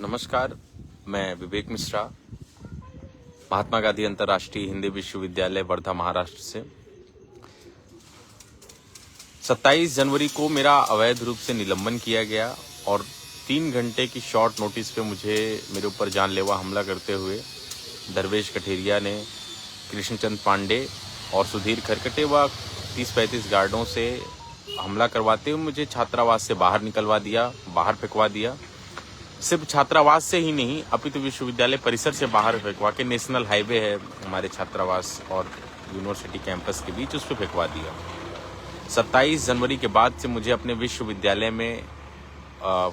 नमस्कार, मैं विवेक मिश्रा, महात्मा गांधी अंतर्राष्ट्रीय हिंदी विश्वविद्यालय वर्धा महाराष्ट्र से। 27 जनवरी को मेरा अवैध रूप से निलंबन किया गया और 3 घंटे की शॉर्ट नोटिस पे मेरे ऊपर जानलेवा हमला करते हुए दरवेश कठेरिया ने कृष्णचंद पांडे और सुधीर खरकटे व 30-35 गार्डों से हमला करवाते हुए मुझे छात्रावास से बाहर निकलवा दिया, बाहर फेंकवा दिया। सिर्फ छात्रावास से ही नहीं, अपितु विश्वविद्यालय परिसर से बाहर फेंकवा के, नेशनल हाईवे है हमारे छात्रावास और यूनिवर्सिटी कैंपस के बीच, उस पर फेंकवा दिया। 27 जनवरी के बाद से मुझे अपने विश्वविद्यालय में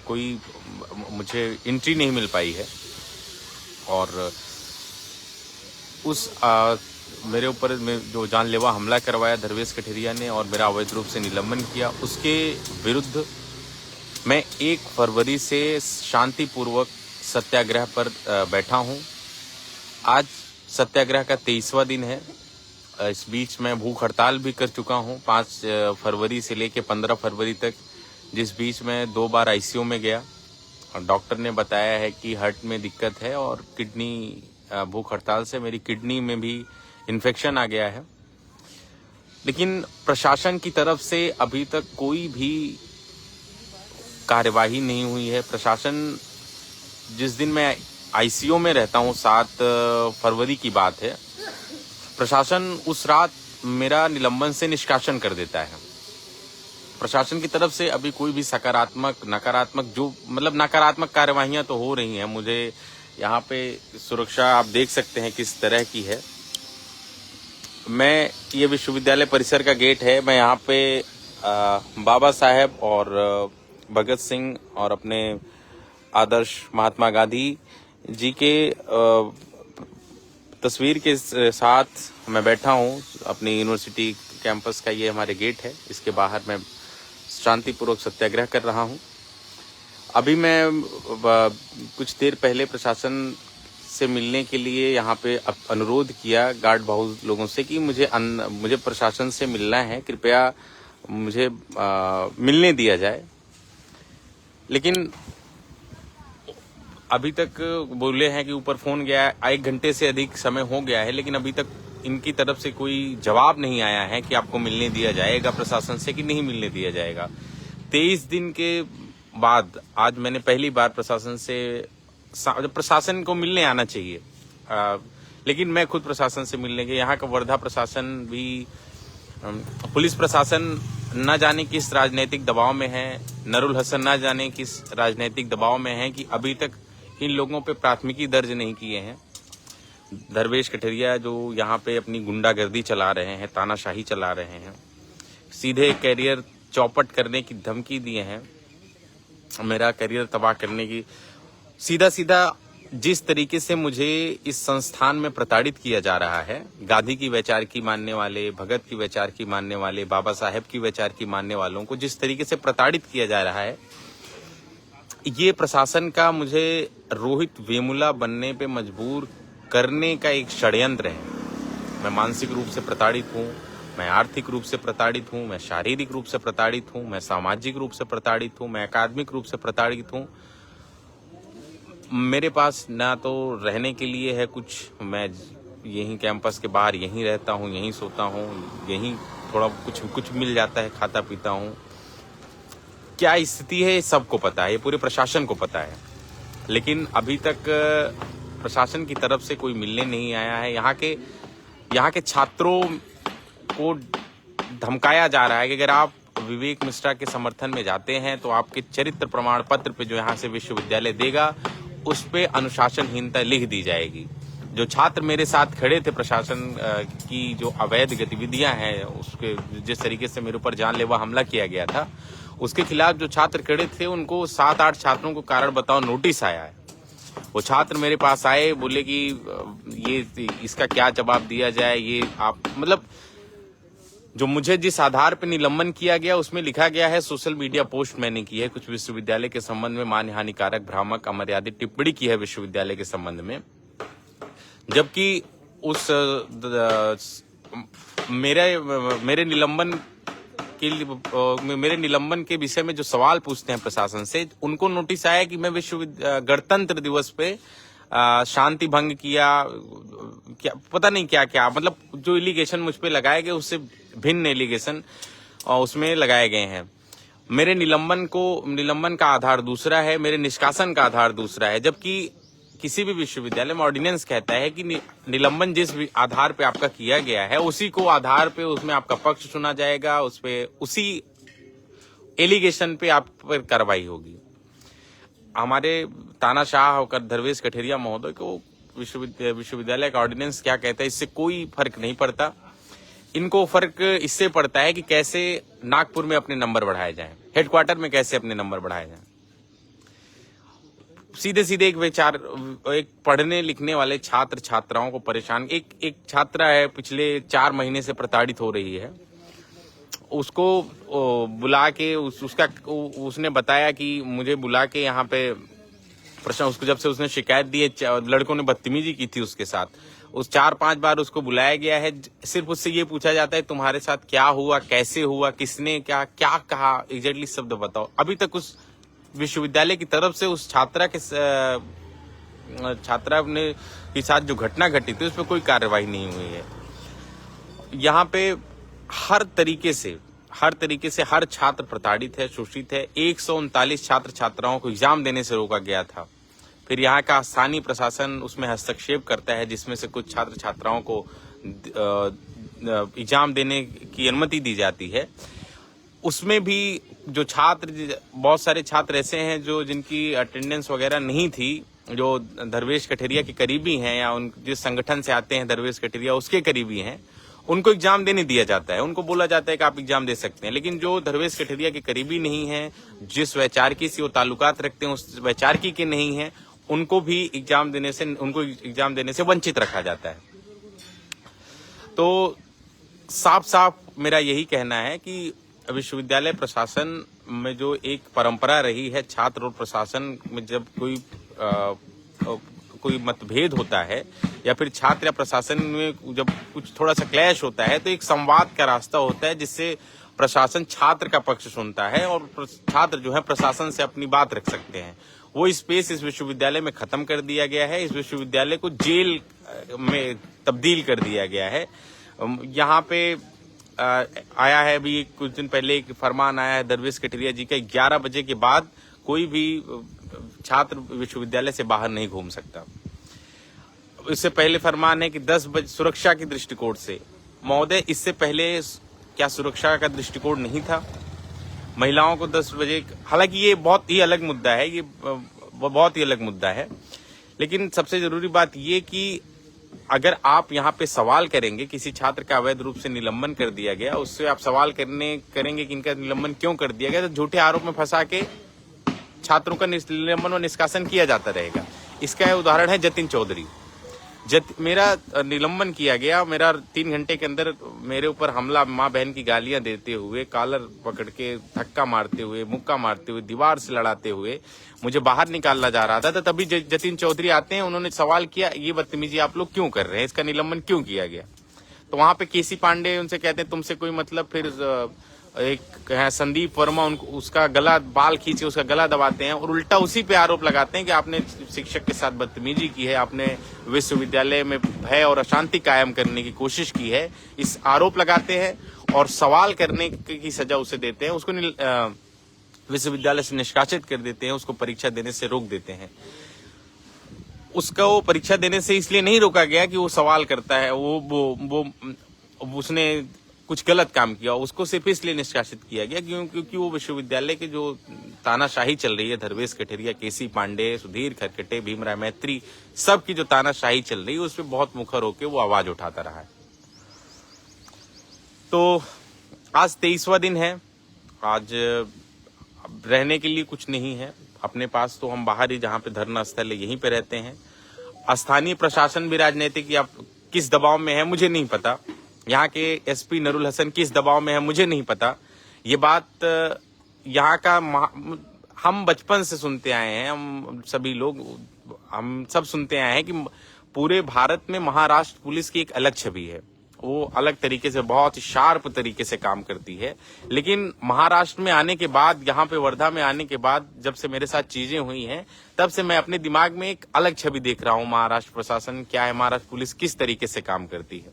कोई मुझे एंट्री नहीं मिल पाई है और उस मेरे ऊपर जो जानलेवा हमला करवाया दरवेश कठेरिया ने और मेरा अवैध रूप से निलंबन किया, उसके विरुद्ध मैं 1 फरवरी से शांतिपूर्वक सत्याग्रह पर बैठा हूं। आज सत्याग्रह का 23वां दिन है। इस बीच मैं भूख हड़ताल भी कर चुका हूं 5 फरवरी से लेकर 15 फरवरी तक, जिस बीच मैं 2 बार आईसीयू में गया और डॉक्टर ने बताया है कि हार्ट में दिक्कत है और किडनी, भूख हड़ताल से मेरी किडनी में भी इन्फेक्शन आ गया है। लेकिन प्रशासन की तरफ से अभी तक कोई भी कार्यवाही नहीं हुई है। प्रशासन, जिस दिन मैं आईसीयू में रहता हूं, 7 फरवरी की बात है, प्रशासन उस रात मेरा निलंबन से निष्कासन कर देता है। प्रशासन की तरफ से अभी कोई भी नकारात्मक कार्यवाहियां तो हो रही हैं। मुझे यहाँ पे सुरक्षा आप देख सकते हैं किस तरह की है। ये विश्वविद्यालय परिसर का गेट है। मैं यहाँ पे बाबा साहेब और भगत सिंह और अपने आदर्श महात्मा गांधी जी के तस्वीर के साथ मैं बैठा हूँ। अपनी यूनिवर्सिटी कैंपस का ये हमारे गेट है। इसके बाहर मैं शांतिपूर्वक सत्याग्रह कर रहा हूँ। अभी मैं कुछ देर पहले प्रशासन से मिलने के लिए यहाँ पे अनुरोध किया गार्ड हाउस लोगों से कि मुझे प्रशासन से मिलना है, कृपया मुझे मिलने दिया जाए। लेकिन अभी तक बोले हैं कि ऊपर फोन गया है, 1 घंटे से अधिक समय हो गया है, लेकिन अभी तक इनकी तरफ से कोई जवाब नहीं आया है कि आपको मिलने दिया जाएगा प्रशासन से कि नहीं मिलने दिया जाएगा। 23 दिन के बाद आज मैंने पहली बार प्रशासन को मिलने आना चाहिए, लेकिन मैं खुद प्रशासन से मिलने के, यहाँ का वर्धा प्रशासन भी, पुलिस प्रशासन न जाने किस राजनीतिक दबाव में है, नरुल हसन न जाने किस राजनीतिक दबाव में है कि अभी तक इन लोगों पे प्राथमिकी दर्ज नहीं किए हैं। दरवेश कठेरिया जो यहाँ पे अपनी गुंडागर्दी चला रहे हैं, तानाशाही चला रहे हैं, सीधे कैरियर चौपट करने की धमकी दिए हैं, मेरा करियर तबाह करने की। सीधा जिस तरीके से मुझे इस संस्थान में प्रताड़ित किया जा रहा है, गांधी की वैचार की मानने वाले, भगत की वैचार की मानने वाले, बाबा साहेब की वैचार की मानने वालों को जिस तरीके से प्रताड़ित किया जा रहा है, ये प्रशासन का मुझे रोहित वेमुला बनने पे मजबूर करने का एक षड्यंत्र है। मैं मानसिक रूप से प्रताड़ित हूँ, मैं आर्थिक रूप से प्रताड़ित हूँ, मैं शारीरिक रूप से प्रताड़ित हूँ, मैं सामाजिक रूप से प्रताड़ित हूँ, मैं अकादमिक रूप से प्रताड़ित हूँ। मेरे पास ना तो रहने के लिए है कुछ, मैं यहीं कैंपस के बाहर यहीं रहता हूँ, यहीं सोता हूँ, यहीं थोड़ा कुछ मिल जाता है, खाता पीता हूँ। क्या स्थिति है सबको पता है, ये पूरे प्रशासन को पता है, लेकिन अभी तक प्रशासन की तरफ से कोई मिलने नहीं आया है। यहाँ के छात्रों को धमकाया जा रहा है कि अगर आप विवेक मिश्रा के समर्थन में जाते हैं तो आपके चरित्र प्रमाण पत्र पे जो यहाँ से विश्वविद्यालय देगा, उस पे अनुशासनहीनता लिख दी जाएगी। जो छात्र मेरे साथ खड़े थे, प्रशासन की जो अवैध गतिविधियां हैं, उसके जिस तरीके से मेरे ऊपर जानलेवा हमला किया गया था, उसके खिलाफ जो छात्र खड़े थे उनको 7-8 छात्रों को कारण बताओ नोटिस आया है। वो छात्र मेरे पास आए, बोले कि ये इसका क्या जवाब दिया जाए। ये आप जो मुझे जिस आधार पर निलंबन किया गया उसमें लिखा गया है, सोशल मीडिया पोस्ट मैंने की है, कुछ विश्वविद्यालय के संबंध में मान्य हानिकारक, भ्रामक, अमर्यादित टिप्पणी की है विश्वविद्यालय के संबंध में, जबकि उस मेरे निलंबन वकील मेरे निलंबन के विषय में जो सवाल पूछते हैं प्रशासन से, उनको नोटिस आया कि मैं गणतंत्र दिवस पे शांति भंग किया, क्या पता नहीं क्या क्या, मतलब जो एलिगेशन मुझ पे लगाए गए उससे भिन्न एलिगेशन उसमें लगाए गए हैं। मेरे निलंबन का आधार दूसरा है, मेरे निष्कासन का आधार दूसरा है, जबकि किसी भी विश्वविद्यालय में ऑर्डिनेंस कहता है कि निलंबन जिस आधार पे आपका किया गया है उसी को आधार पे उसमें आपका पक्ष सुना जाएगा, उस पे उसी एलिगेशन पे आप पर कार्रवाई होगी। हमारे तानाशाह होकर धर्वेश कठेरिया महोदय को विश्वविद्यालय का ऑर्डिनेंस क्या कहता है इससे कोई फर्क नहीं पड़ता। इनको फर्क इससे पड़ता है कि कैसे नागपुर में अपने नंबर बढ़ाए जाएं, हेडक्वार्टर में कैसे अपने नंबर बढ़ाए जाएं। सीधे सीधे एक पढ़ने लिखने वाले छात्र छात्राओं को परेशान, एक छात्रा है पिछले 4 महीने से प्रताड़ित हो रही है, उसको बुला के उसने बताया कि मुझे बुला के यहाँ पे प्रश्न, उसको जब से उसने शिकायत दी है लड़कों ने बदतमीजी की थी उसके साथ, उस 4-5 बार उसको बुलाया गया है। सिर्फ उससे ये पूछा जाता है तुम्हारे साथ क्या हुआ, कैसे हुआ, किसने क्या क्या कहा, एग्जैक्टली शब्द बताओ। अभी तक उस विश्वविद्यालय की तरफ से उस छात्रा ने के साथ जो घटना घटी थी उस पर कोई कार्रवाई नहीं हुई है। यहाँ पे हर तरीके से हर छात्र प्रताड़ित है, शोषित है। 139 छात्र छात्राओं को एग्जाम देने से रोका गया था। फिर यहाँ का स्थानीय प्रशासन उसमें हस्तक्षेप करता है, जिसमें से कुछ छात्र छात्राओं को एग्जाम देने की अनुमति दी जाती है। उसमें भी जो बहुत सारे छात्र ऐसे हैं जिनकी अटेंडेंस वगैरह नहीं थी, जो धर्वेश कठेरिया के करीबी हैं या जिस संगठन से आते हैं धर्वेश कठेरिया उसके करीबी हैं, उनको एग्जाम देने दिया जाता है। उनको बोला जाता है कि आप एग्जाम दे सकते हैं। लेकिन जो धर्वेश कठेरिया के करीबी नहीं है, जिस वैचारिकी से वो ताल्लुकात रखते हैं उस वैचारिकी के नहीं है, उनको एग्जाम देने से वंचित रखा जाता है। तो साफ साफ मेरा यही कहना है कि विश्वविद्यालय प्रशासन में जो एक परंपरा रही है, छात्र और प्रशासन में जब कोई मतभेद होता है या फिर छात्र या प्रशासन में जब कुछ थोड़ा सा क्लैश होता है, तो एक संवाद का रास्ता होता है जिससे प्रशासन छात्र का पक्ष सुनता है और छात्र जो है प्रशासन से अपनी बात रख सकते हैं। वो स्पेस इस विश्वविद्यालय में खत्म कर दिया गया है। इस विश्वविद्यालय को जेल में तब्दील कर दिया गया है। यहाँ पे आया है अभी कुछ दिन पहले एक फरमान आया है धर्वेश कठेरिया जी का, 11 बजे के बाद कोई भी छात्र विश्वविद्यालय से बाहर नहीं घूम सकता। इससे पहले फरमान है कि 10 बजे सुरक्षा के दृष्टिकोण से। महोदय, इससे पहले क्या सुरक्षा का दृष्टिकोण नहीं था? महिलाओं को 10 बजे, हालांकि ये बहुत ही अलग मुद्दा है, ये बहुत ही अलग मुद्दा है, लेकिन सबसे जरूरी बात ये कि अगर आप यहाँ पे सवाल करेंगे, किसी छात्र का अवैध रूप से निलंबन कर दिया गया, उससे आप सवाल करेंगे कि इनका निलंबन क्यों कर दिया गया, तो झूठे आरोप में फंसा के छात्रों का निलंबन और निष्कासन किया जाता रहेगा। इसका उदाहरण है जतिन चौधरी। मेरा निलंबन किया गया, मेरा 3 घंटे के अंदर मेरे ऊपर हमला, माँ बहन की गालियां देते हुए, कॉलर पकड़ के धक्का मारते हुए, मुक्का मारते हुए, दीवार से लड़ाते हुए मुझे बाहर निकालना जा रहा था। तो तभी जतिन चौधरी आते हैं, उन्होंने सवाल किया ये बदतमीजी आप लोग क्यों कर रहे हैं, इसका निलंबन क्यों किया गया? तो वहां पे केसी पांडे उनसे कहते हैं तुमसे कोई मतलब। फिर एक है संदीप वर्मा, उसका गला, बाल खींचे उसका गला दबाते हैं और उल्टा उसी पे आरोप लगाते हैं कि आपने शिक्षक के साथ बदतमीजी की है, आपने विश्वविद्यालय में भय और अशांति कायम करने की कोशिश की है। इस आरोप लगाते हैं और सवाल करने की सजा उसे देते हैं, उसको विश्वविद्यालय से निष्कासित कर देते हैं, उसको परीक्षा देने से रोक देते हैं। उसको परीक्षा देने से इसलिए नहीं रोका गया कि वो सवाल करता है, वो उसने कुछ गलत काम किया, उसको सिर्फ इसलिए निष्कासित किया गया क्योंकि वो विश्वविद्यालय के जो तानाशाही चल रही है, धर्वेश कठेरिया, केसी पांडे, सुधीर खरकटे, भीमराव मैत्री, सबकी जो तानाशाही चल रही है उस पर बहुत मुखर होकर वो आवाज उठाता रहा है। तो आज 23वां दिन है, आज रहने के लिए कुछ नहीं है अपने पास, तो हम बाहर ही जहाँ पे धरना स्थल है यहीं पे रहते हैं। स्थानीय प्रशासन भी राजनीतिक या किस दबाव में है मुझे नहीं पता, यहाँ के एसपी नरुल हसन किस दबाव में है मुझे नहीं पता। ये बात यहाँ का हम बचपन से सुनते आए हैं, हम सभी लोग, हम सब सुनते आए हैं कि पूरे भारत में महाराष्ट्र पुलिस की एक अलग छवि है वो अलग तरीके से, बहुत शार्प तरीके से काम करती है। लेकिन महाराष्ट्र में आने के बाद, यहाँ पे वर्धा में आने के बाद, जब से मेरे साथ चीजें हुई हैं, तब से मैं अपने दिमाग में एक अलग छवि देख रहा हूँ। महाराष्ट्र प्रशासन क्या है, महाराष्ट्र पुलिस किस तरीके से काम करती है।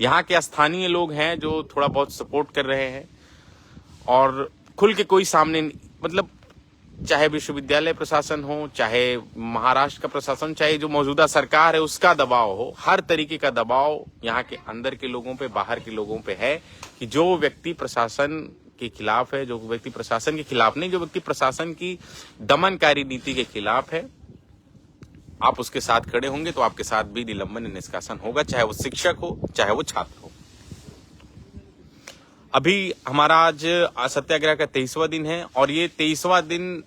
यहाँ के स्थानीय लोग हैं जो थोड़ा बहुत सपोर्ट कर रहे हैं, और खुल के कोई सामने, मतलब चाहे विश्वविद्यालय प्रशासन हो, चाहे महाराष्ट्र का प्रशासन, चाहे जो मौजूदा सरकार है उसका दबाव हो, हर तरीके का दबाव यहाँ के अंदर के लोगों पे, बाहर के लोगों पे है कि जो व्यक्ति प्रशासन के खिलाफ है, जो व्यक्ति प्रशासन के खिलाफ नहीं, जो व्यक्ति प्रशासन की दमनकारी नीति के खिलाफ है, आप उसके साथ खड़े होंगे तो आपके साथ भी निलंबन या निष्कासन होगा, चाहे वो शिक्षक हो, चाहे वो छात्र हो। अभी हमारा आज सत्याग्रह का 23वां दिन है, और ये 23वां दिन,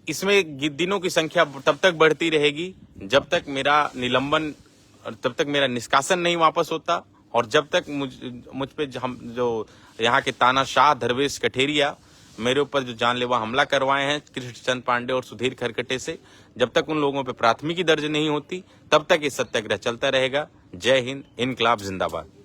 इसमें दिनों की संख्या तब तक बढ़ती रहेगी जब तक मेरा निलंबन, तब तक मेरा निष्कासन नहीं वापस होता, और जब तक मुझ पे हम जो यहाँ के तानाशाह धर्वेश कठेरिया मेरे ऊपर जो जानलेवा हमला करवाए हैं कृष्णचंद पांडे और सुधीर खरकटे से, जब तक उन लोगों पे प्राथमिकी दर्ज नहीं होती, तब तक ये सत्याग्रह चलता रहेगा। जय हिंद, इनकलाब जिंदाबाद।